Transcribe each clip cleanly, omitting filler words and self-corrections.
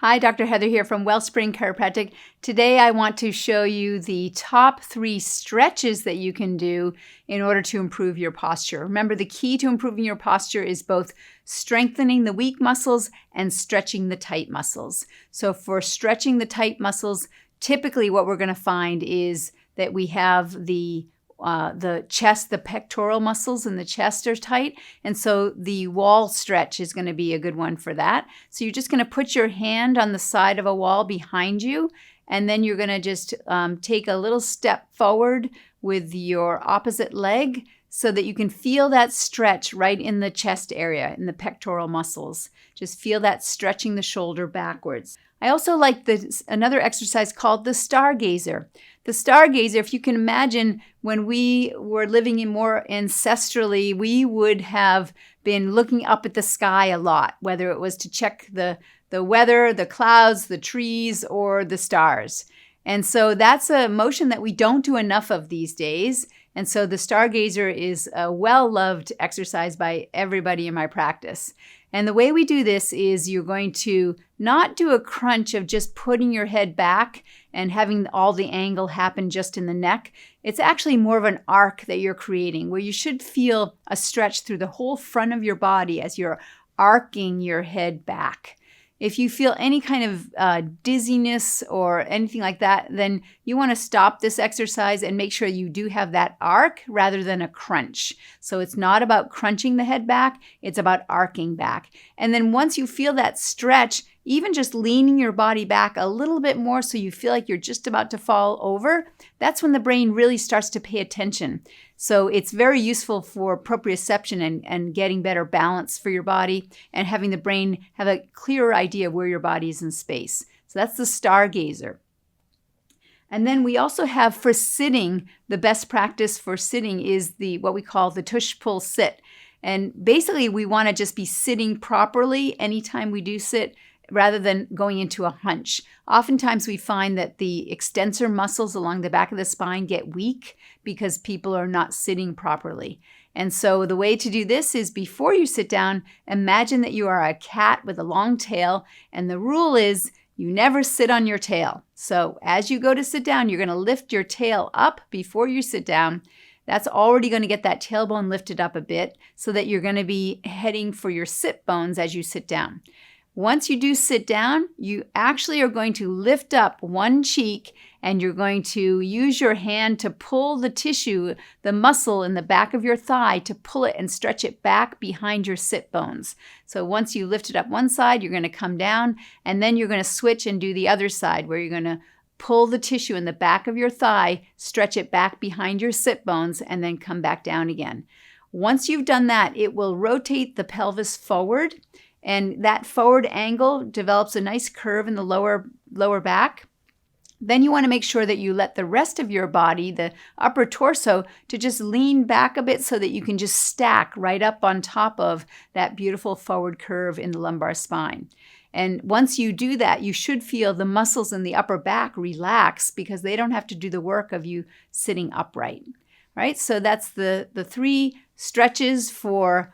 Hi, Dr. Heather here from Wellspring Chiropractic. Today I want to show you the top 3 stretches that you can do in order to improve your posture. Remember, the key to improving your posture is both strengthening the weak muscles and stretching the tight muscles. So for stretching the tight muscles, typically what we're going to find is that we have the chest, the pectoral muscles in the chest are tight. And so the wall stretch is going to be a good one for that. So you're just going to put your hand on the side of a wall behind you. And then you're going to just take a little step forward with your opposite leg so that you can feel that stretch right in the chest area, in the pectoral muscles. Just feel that stretching the shoulder backwards. I also like another exercise called the Stargazer. The Stargazer, if you can imagine, when we were living in more ancestrally, we would have been looking up at the sky a lot, whether it was to check the weather, the clouds, the trees, or the stars. And so that's a motion that we don't do enough of these days. And so the Stargazer is a well-loved exercise by everybody in my practice. And the way we do this is you're going to not do a crunch of just putting your head back and having all the angle happen just in the neck. It's actually more of an arc that you're creating where you should feel a stretch through the whole front of your body as you're arcing your head back. If you feel any kind of dizziness or anything like that, then you want to stop this exercise and make sure you do have that arc rather than a crunch. So it's not about crunching the head back, it's about arcing back. And then once you feel that stretch, even just leaning your body back a little bit more so you feel like you're just about to fall over, that's when the brain really starts to pay attention. So it's very useful for proprioception and getting better balance for your body and having the brain have a clearer idea of where your body is in space. So that's the Stargazer. And then we also have for sitting, the best practice for sitting is what we call the Tush Pull Sit. And basically we want to just be sitting properly anytime we do sit, rather than going into a hunch. Oftentimes we find that the extensor muscles along the back of the spine get weak because people are not sitting properly. And so the way to do this is before you sit down, imagine that you are a cat with a long tail, and the rule is you never sit on your tail. So as you go to sit down, you're going to lift your tail up before you sit down. That's already going to get that tailbone lifted up a bit so that you're going to be heading for your sit bones as you sit down. Once you do sit down, you actually are going to lift up one cheek and you're going to use your hand to pull the tissue, the muscle in the back of your thigh, to pull it and stretch it back behind your sit bones. So once you lift it up one side, you're going to come down and then you're going to switch and do the other side where you're going to pull the tissue in the back of your thigh, stretch it back behind your sit bones, and then come back down again. Once you've done that, it will rotate the pelvis forward. And that forward angle develops a nice curve in the lower back. Then you want to make sure that you let the rest of your body, the upper torso, to just lean back a bit so that you can just stack right up on top of that beautiful forward curve in the lumbar spine. And once you do that, you should feel the muscles in the upper back relax because they don't have to do the work of you sitting upright. Right? So that's the 3 stretches for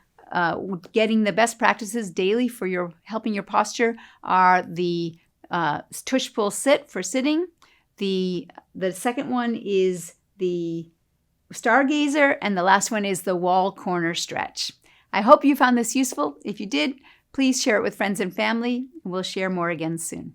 getting the best practices daily for helping your posture are the Tush Pull Sit for sitting. The second one is the Stargazer, and the last one is the wall corner stretch. I hope you found this useful. If you did, please share it with friends and family. We'll share more again soon.